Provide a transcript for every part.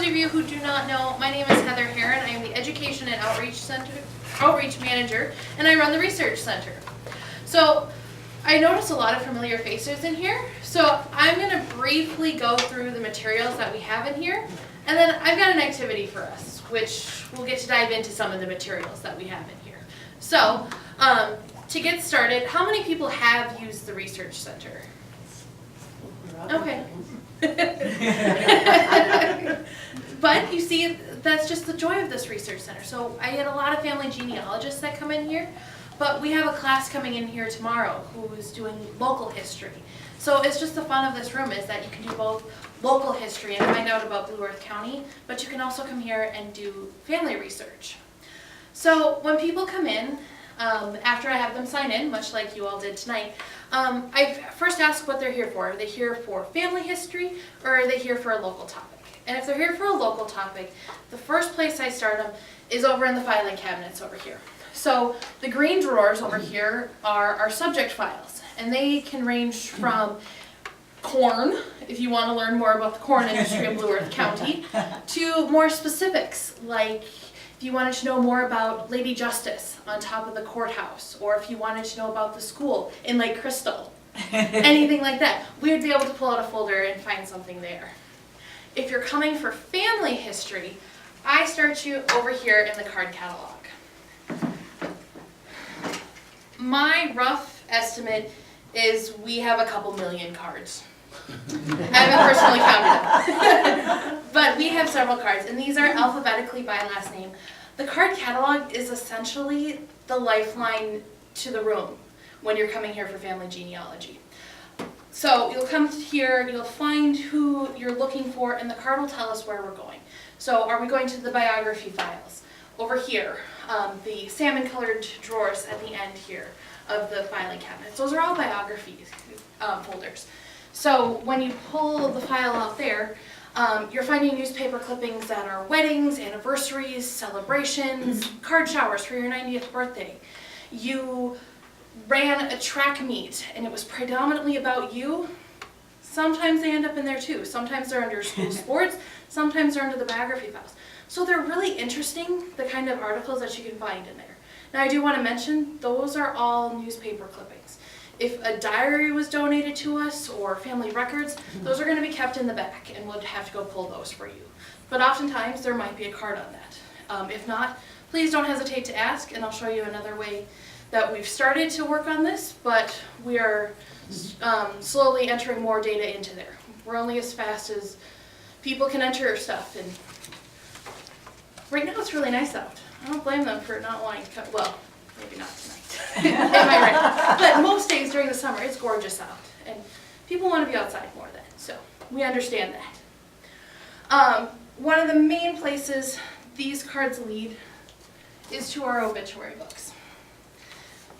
those of you who do not know, my name is Heather Heron. I am the Education and Outreach Manager, and I run the Research Center. So I notice a lot of familiar faces in here, so I'm going to briefly go through the materials that we have in here, and then I've got an activity for us, which we'll get to dive into some of the materials that we have in here. So, to get started, how many people have used the Research Center? Okay. But you see, that's just the joy of this Research Center. So I get a lot of family genealogists that come in here, but we have a class coming in here tomorrow who is doing local history. So it's just the fun of this room is that you can do both local history and find out about Blue Earth County, but you can also come here and do family research. So when people come in, after I have them sign in, much like you all did tonight, I first ask what they're here for. Are they here for family history, or are they here for a local topic? And if they're here for a local topic, the first place I start them is over in the filing cabinets over here. So the green drawers over here are our subject files, and they can range from corn, if you want to learn more about the corn industry in Blue Earth County, to more specifics, like if you wanted to know more about Lady Justice on top of the courthouse, or if you wanted to know about the school in Lake Crystal, anything like that, we would be able to pull out a folder and find something there. If you're coming for family history, I start you over here in the card catalog. My rough estimate is we have a couple million cards. I haven't personally counted them. But we have several cards, and these are alphabetically by last name. The card catalog is essentially the lifeline to the room when you're coming here for family genealogy. So you'll come here, you'll find who you're looking for, and the card will tell us where we're going. So are we going to the biography files? Over here, the salmon-colored drawers at the end here of the filing cabinets. Those are all biography folders. So when you pull the file out there, you're finding newspaper clippings that are weddings, anniversaries, celebrations, card showers for your 90th birthday. You ran a track meet and it was predominantly about you. Sometimes they end up in there too. Sometimes they're under school sports, sometimes they're under the biography files. So they're really interesting, the kind of articles that you can find in there. Now I do want to mention, those are all newspaper clippings. If a diary was donated to us or family records, those are going to be kept in the back and we'll have to go pull those for you. But oftentimes there might be a card on that. If not, please don't hesitate to ask, and I'll show you another way that we've started to work on this, but we are slowly entering more data into there. We're only as fast as people can enter stuff, and right now it's really nice out. I don't blame them for not wanting to come. Well, maybe not tonight. Am I right? But most days during the summer, it's gorgeous out, and people want to be outside more then, so we understand that. One of the main places these cards lead is to our obituary books.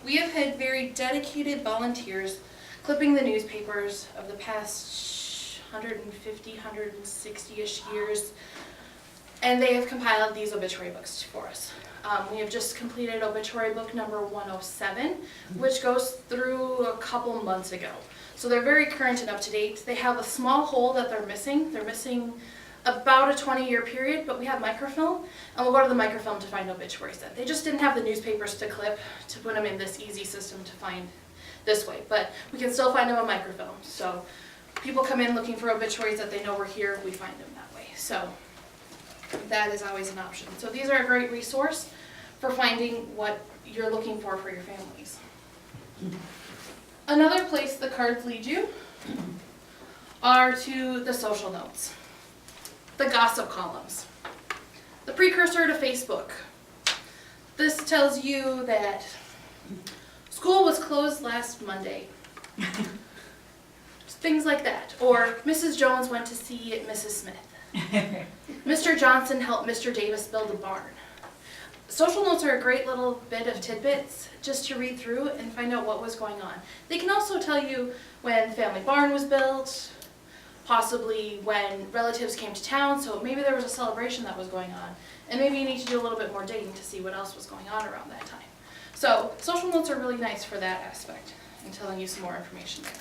We have had very dedicated volunteers clipping the newspapers of the past 150, 160-ish years, and they have compiled these obituary books for us. We have just completed obituary book number 107, which goes through a couple months ago. So they're very current and up to date. They have a small hole that they're missing. They're missing about a 20-year period, but we have microfilm, and we'll go to the microfilm to find obituaries then. They just didn't have the newspapers to clip to put them in this easy system to find this way, but we can still find them on microfilm. So people come in looking for obituaries that they know we're here, we find them that way. So that is always an option. So these are a great resource for finding what you're looking for your families. Another place the cards lead you are to the social notes. The gossip columns, the precursor to Facebook. This tells you that school was closed last Monday. Things like that. Or Mrs. Jones went to see Mrs. Smith. Mr. Johnson helped Mr. Davis build a barn. Social notes are a great little bit of tidbits just to read through and find out what was going on. They can also tell you when the family barn was built, possibly when relatives came to town, so maybe there was a celebration that was going on, and maybe you need to do a little bit more digging to see what else was going on around that time. So social notes are really nice for that aspect and telling you some more information there.